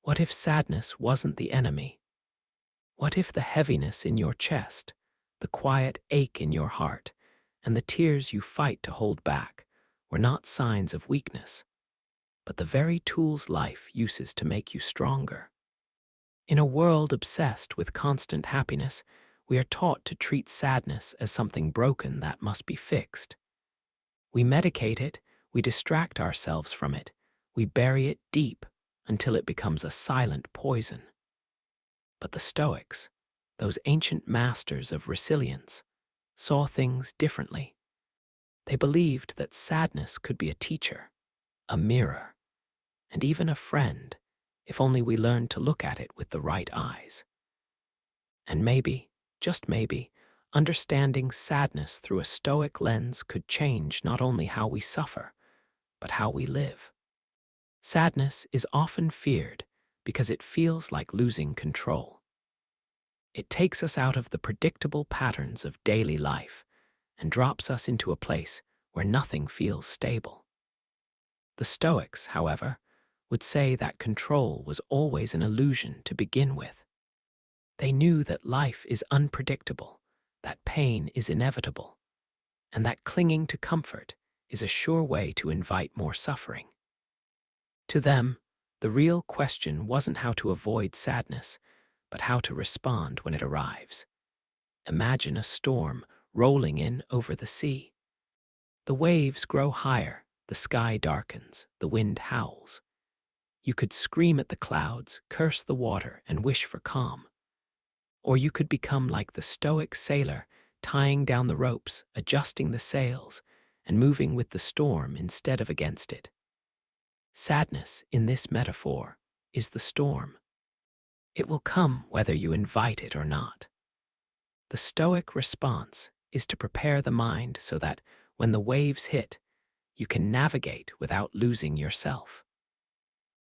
What if sadness wasn't the enemy? What if the heaviness in your chest, the quiet ache in your heart, and the tears you fight to hold back were not signs of weakness, but the very tools life uses to make you stronger? In a world obsessed with constant happiness, we are taught to treat sadness as something broken that must be fixed. We medicate it, we distract ourselves from it, we bury it deep until it becomes a silent poison. But the Stoics, those ancient masters of resilience, saw things differently. They believed that sadness could be a teacher, a mirror, and even a friend, if only we learned to look at it with the right eyes. And maybe, just maybe, understanding sadness through a Stoic lens could change not only how we suffer, but how we live. Sadness is often feared because it feels like losing control. It takes us out of the predictable patterns of daily life and drops us into a place where nothing feels stable. The Stoics, however, would say that control was always an illusion to begin with. They knew that life is unpredictable, that pain is inevitable, and that clinging to comfort is a sure way to invite more suffering. To them, the real question wasn't how to avoid sadness, but how to respond when it arrives. Imagine a storm rolling in over the sea. The waves grow higher, the sky darkens, the wind howls. You could scream at the clouds, curse the water, and wish for calm. Or you could become like the Stoic sailor, tying down the ropes, adjusting the sails, and moving with the storm instead of against it. Sadness, in this metaphor, is the storm. It will come whether you invite it or not. The Stoic response is to prepare the mind so that, when the waves hit, you can navigate without losing yourself.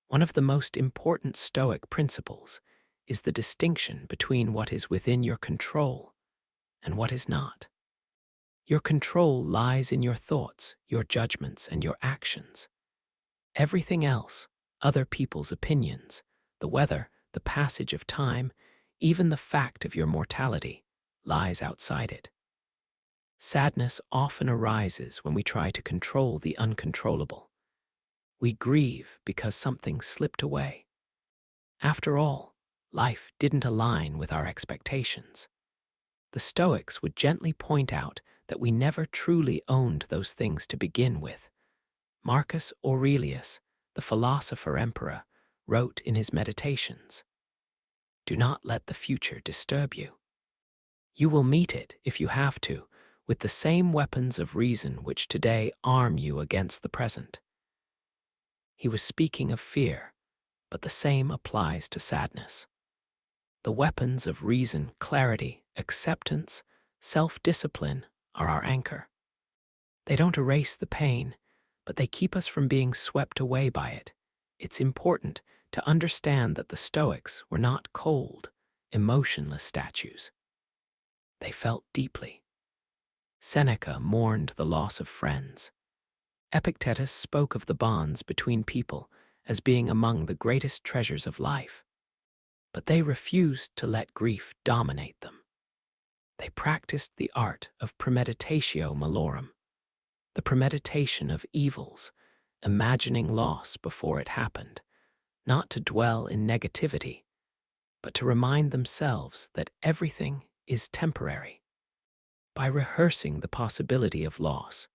One of the most important Stoic principles is the distinction between what is within your control and what is not. Your control lies in your thoughts, your judgments, and your actions. Everything else, other people's opinions, the weather, the passage of time, even the fact of your mortality, lies outside it. Sadness often arises when we try to control the uncontrollable. We grieve because something slipped away. After all, life didn't align with our expectations. The Stoics would gently point out that we never truly owned those things to begin with. Marcus Aurelius, the philosopher-emperor, wrote in his Meditations, "Do not let the future disturb you. You will meet it, if you have to, with the same weapons of reason which today arm you against the present." He was speaking of fear, but the same applies to sadness. The weapons of reason, clarity, acceptance, self-discipline are our anchor. They don't erase the pain, but they keep us from being swept away by it. It's important to understand that the Stoics were not cold, emotionless statues. They felt deeply. Seneca mourned the loss of friends. Epictetus spoke of the bonds between people as being among the greatest treasures of life. But they refused to let grief dominate them. They practiced the art of premeditatio malorum, the premeditation of evils, imagining loss before it happened, not to dwell in negativity, but to remind themselves that everything is temporary. By rehearsing the possibility of loss,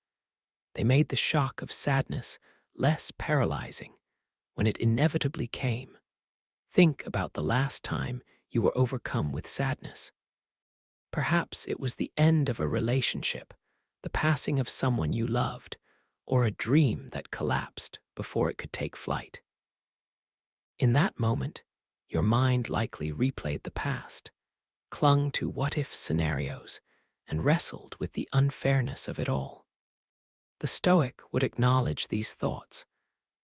they made the shock of sadness less paralyzing when it inevitably came. Think about the last time you were overcome with sadness. Perhaps it was the end of a relationship, the passing of someone you loved, or a dream that collapsed before it could take flight. In that moment, your mind likely replayed the past, clung to what-if scenarios, and wrestled with the unfairness of it all. The Stoic would acknowledge these thoughts,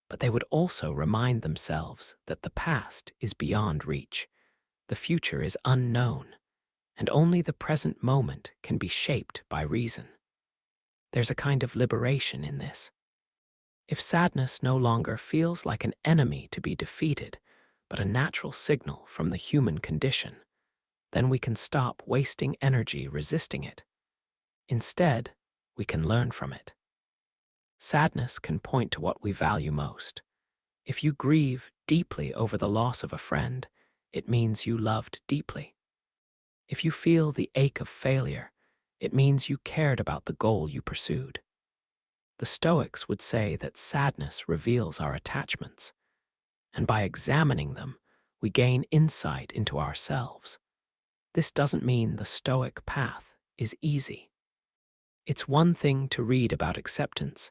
but they would also remind themselves that the past is beyond reach, the future is unknown, and only the present moment can be shaped by reason. There's a kind of liberation in this. If sadness no longer feels like an enemy to be defeated, but a natural signal from the human condition, then we can stop wasting energy resisting it. Instead, we can learn from it. Sadness can point to what we value most. If you grieve deeply over the loss of a friend, it means you loved deeply. If you feel the ache of failure, it means you cared about the goal you pursued. The Stoics would say that sadness reveals our attachments, and by examining them, we gain insight into ourselves. This doesn't mean the Stoic path is easy. It's one thing to read about acceptance,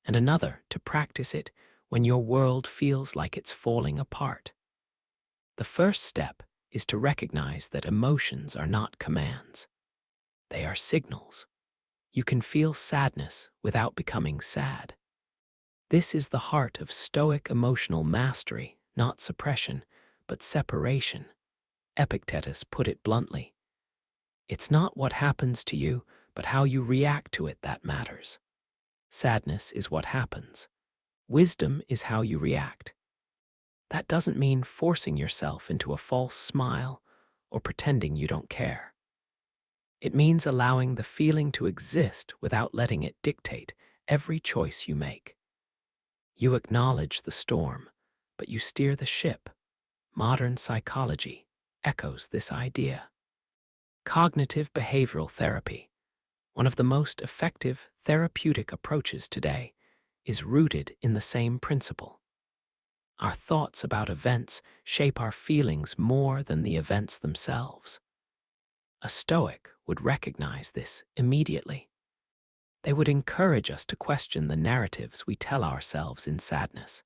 and another to practice it when your world feels like it's falling apart. The first step is to recognize that emotions are not commands. They are signals. You can feel sadness without becoming sad. This is the heart of Stoic emotional mastery, not suppression, but separation. Epictetus put it bluntly. It's not what happens to you, but how you react to it that matters. Sadness is what happens. Wisdom is how you react. That doesn't mean forcing yourself into a false smile or pretending you don't care. It means allowing the feeling to exist without letting it dictate every choice you make. You acknowledge the storm, but you steer the ship. Modern psychology echoes this idea. Cognitive behavioral therapy, one of the most effective therapeutic approaches today, is rooted in the same principle. Our thoughts about events shape our feelings more than the events themselves. A Stoic would recognize this immediately. They would encourage us to question the narratives we tell ourselves in sadness.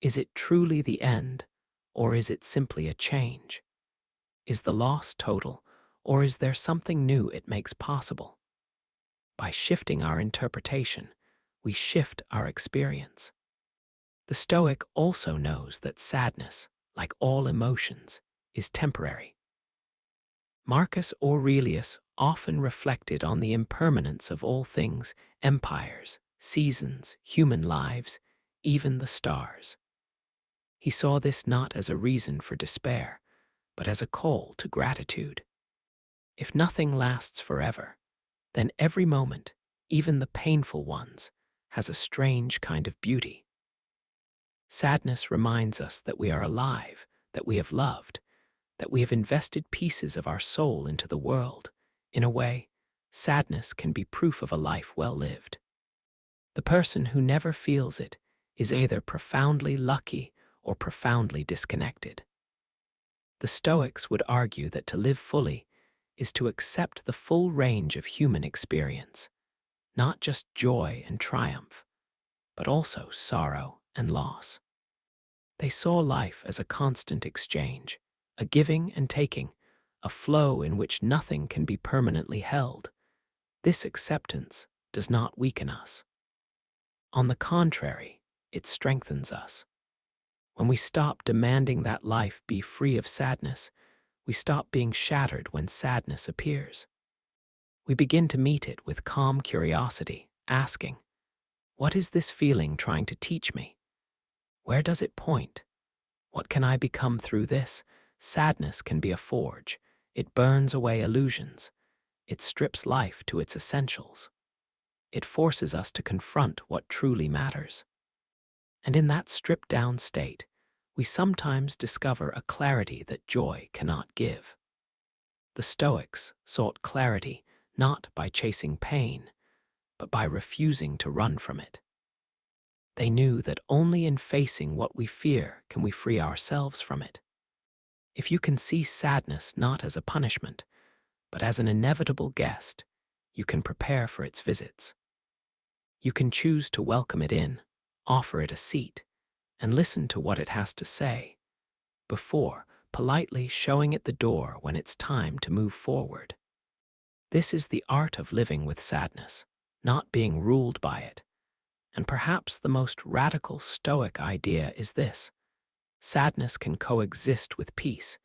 Is it truly the end, or is it simply a change? Is the loss total, or is there something new it makes possible? By shifting our interpretation, we shift our experience. The Stoic also knows that sadness, like all emotions, is temporary. Marcus Aurelius often reflected on the impermanence of all things, empires, seasons, human lives, even the stars. He saw this not as a reason for despair, but as a call to gratitude. If nothing lasts forever, then every moment, even the painful ones, has a strange kind of beauty. Sadness reminds us that we are alive, that we have loved, that we have invested pieces of our soul into the world. In a way, sadness can be proof of a life well lived. The person who never feels it is either profoundly lucky or profoundly disconnected. The Stoics would argue that to live fully is to accept the full range of human experience, not just joy and triumph, but also sorrow and loss. They saw life as a constant exchange, a giving and taking, a flow in which nothing can be permanently held. This acceptance does not weaken us. On the contrary, it strengthens us. When we stop demanding that life be free of sadness, we stop being shattered when sadness appears. We begin to meet it with calm curiosity, asking, what is this feeling trying to teach me? Where does it point? What can I become through this? Sadness can be a forge. It burns away illusions. It strips life to its essentials. It forces us to confront what truly matters. And in that stripped-down state, we sometimes discover a clarity that joy cannot give. The Stoics sought clarity not by chasing pain, but by refusing to run from it. They knew that only in facing what we fear can we free ourselves from it. If you can see sadness not as a punishment, but as an inevitable guest, you can prepare for its visits. You can choose to welcome it in, offer it a seat, and listen to what it has to say, before politely showing it the door when it's time to move forward. This is the art of living with sadness, not being ruled by it. And perhaps the most radical Stoic idea is this: sadness can coexist with peace.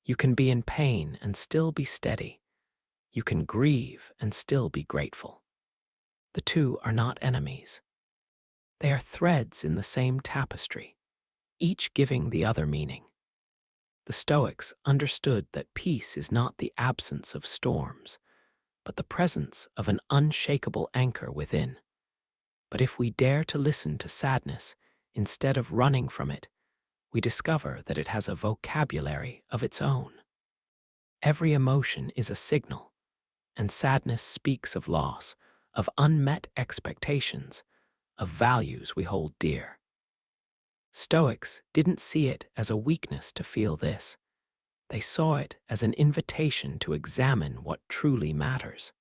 You can be in pain and still be steady. You can grieve and still be grateful. The two are not enemies. They are threads in the same tapestry, each giving the other meaning. The Stoics understood that peace is not the absence of storms, but the presence of an unshakable anchor within. But if we dare to listen to sadness instead of running from it, we discover that it has a vocabulary of its own. Every emotion is a signal, and sadness speaks of loss, of unmet expectations, of values we hold dear. Stoics didn't see it as a weakness to feel this. They saw it as an invitation to examine what truly matters.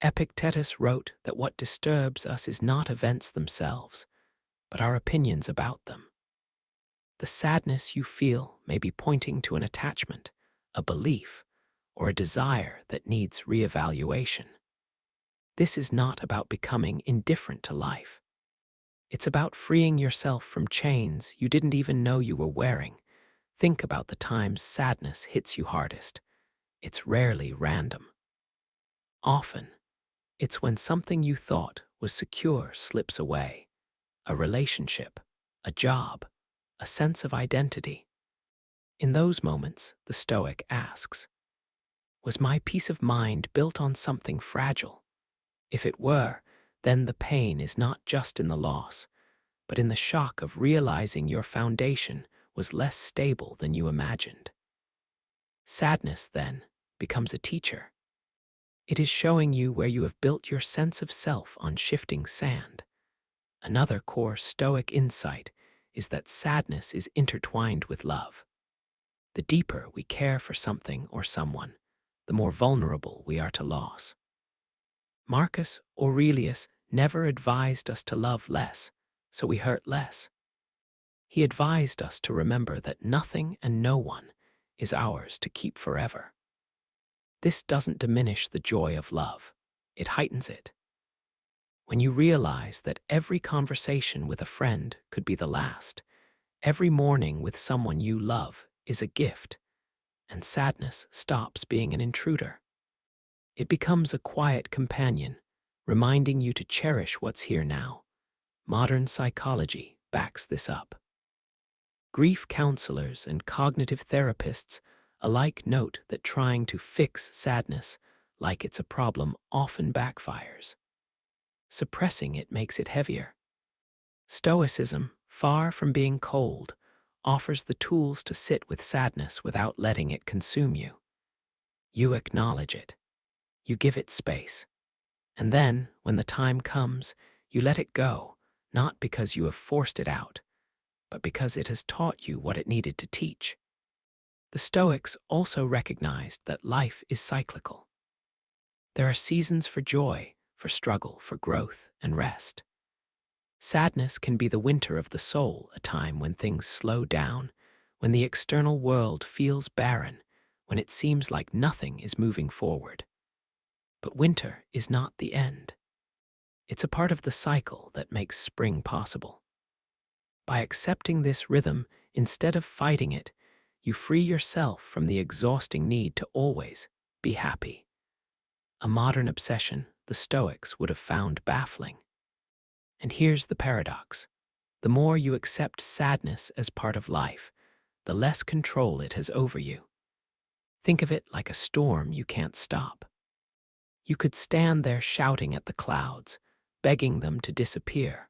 Epictetus wrote that what disturbs us is not events themselves, but our opinions about them. The sadness you feel may be pointing to an attachment, a belief, or a desire that needs reevaluation. This is not about becoming indifferent to life. It's about freeing yourself from chains you didn't even know you were wearing. Think about the times sadness hits you hardest. It's rarely random. Often, it's when something you thought was secure slips away. A relationship, a job, a sense of identity. In those moments, the Stoic asks, was my peace of mind built on something fragile? If it were, then the pain is not just in the loss, but in the shock of realizing your foundation was less stable than you imagined. Sadness, then, becomes a teacher. It is showing you where you have built your sense of self on shifting sand. Another core Stoic insight is that sadness is intertwined with love. The deeper we care for something or someone, the more vulnerable we are to loss. Marcus Aurelius never advised us to love less, so we hurt less. He advised us to remember that nothing and no one is ours to keep forever. This doesn't diminish the joy of love, it heightens it. When you realize that every conversation with a friend could be the last, every morning with someone you love is a gift, and sadness stops being an intruder. It becomes a quiet companion, reminding you to cherish what's here now. Modern psychology backs this up. Grief counselors and cognitive therapists alike note that trying to fix sadness like it's a problem often backfires. Suppressing it makes it heavier. Stoicism, far from being cold, offers the tools to sit with sadness without letting it consume you. You acknowledge it. You give it space. And then, when the time comes, you let it go, not because you have forced it out, but because it has taught you what it needed to teach. The Stoics also recognized that life is cyclical. There are seasons for joy, for struggle, for growth and rest. Sadness can be the winter of the soul, a time when things slow down, when the external world feels barren, when it seems like nothing is moving forward. But winter is not the end. It's a part of the cycle that makes spring possible. By accepting this rhythm instead of fighting it, you free yourself from the exhausting need to always be happy. A modern obsession the Stoics would have found baffling. And here's the paradox. The more you accept sadness as part of life, the less control it has over you. Think of it like a storm you can't stop. You could stand there shouting at the clouds, begging them to disappear.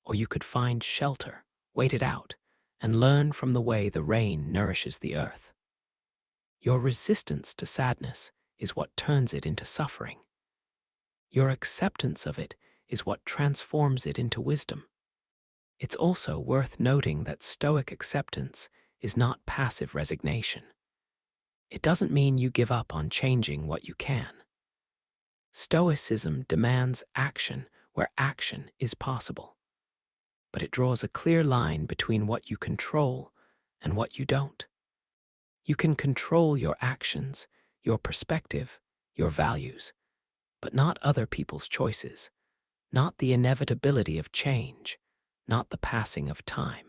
Or you could find shelter, wait it out, and learn from the way the rain nourishes the earth. Your resistance to sadness is what turns it into suffering. Your acceptance of it is what transforms it into wisdom. It's also worth noting that Stoic acceptance is not passive resignation. It doesn't mean you give up on changing what you can. Stoicism demands action where action is possible, but it draws a clear line between what you control and what you don't. You can control your actions, your perspective, your values, but not other people's choices, not the inevitability of change, not the passing of time.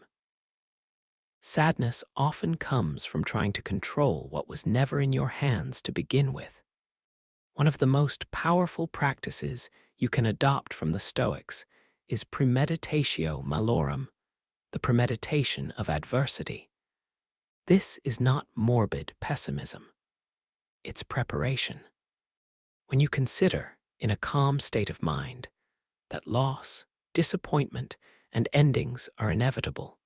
Sadness often comes from trying to control what was never in your hands to begin with. One of the most powerful practices you can adopt from the Stoics is premeditatio malorum, the premeditation of adversity. This is not morbid pessimism. It's preparation. When you consider, in a calm state of mind, that loss, disappointment, and endings are inevitable,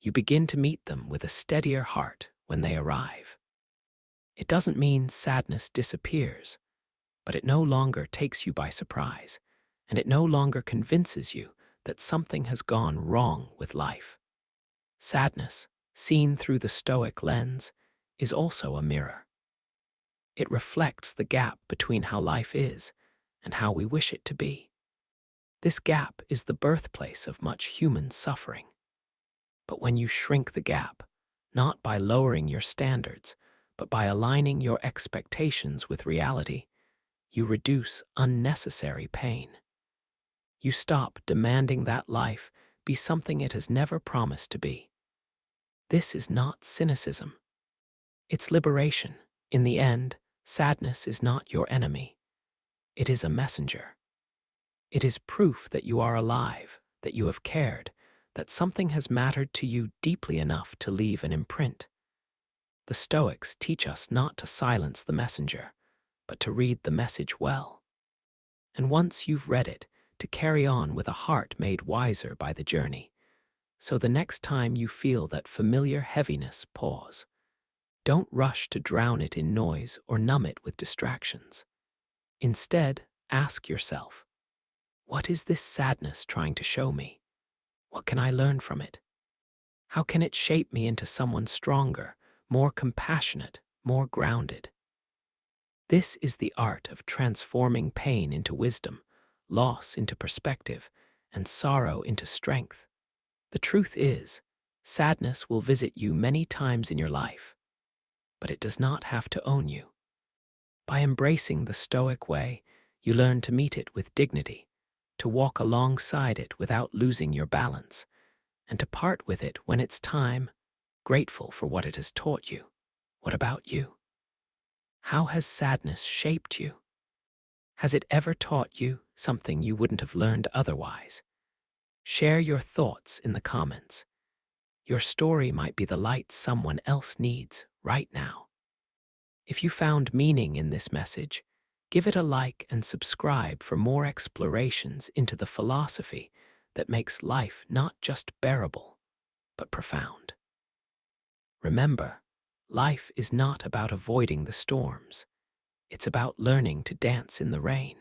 you begin to meet them with a steadier heart when they arrive. It doesn't mean sadness disappears, but it no longer takes you by surprise, and it no longer convinces you that something has gone wrong with life. Sadness, seen through the Stoic lens, is also a mirror. It reflects the gap between how life is and how we wish it to be. This gap is the birthplace of much human suffering. But when you shrink the gap, not by lowering your standards, but by aligning your expectations with reality, you reduce unnecessary pain. You stop demanding that life be something it has never promised to be. This is not cynicism. It's liberation. In the end, sadness is not your enemy. It is a messenger. It is proof that you are alive, that you have cared, that something has mattered to you deeply enough to leave an imprint. The Stoics teach us not to silence the messenger, but to read the message well. And once you've read it, to carry on with a heart made wiser by the journey. So the next time you feel that familiar heaviness, pause. Don't rush to drown it in noise or numb it with distractions. Instead, ask yourself, what is this sadness trying to show me? What can I learn from it? How can it shape me into someone stronger, more compassionate, more grounded? This is the art of transforming pain into wisdom, loss into perspective, and sorrow into strength. The truth is, sadness will visit you many times in your life, but it does not have to own you. By embracing the Stoic way, you learn to meet it with dignity, to walk alongside it without losing your balance, and to part with it when it's time, grateful for what it has taught you. What about you? How has sadness shaped you? Has it ever taught you something you wouldn't have learned otherwise? Share your thoughts in the comments. Your story might be the light someone else needs right now. If you found meaning in this message, give it a like and subscribe for more explorations into the philosophy that makes life not just bearable, but profound. Remember, life is not about avoiding the storms. It's about learning to dance in the rain.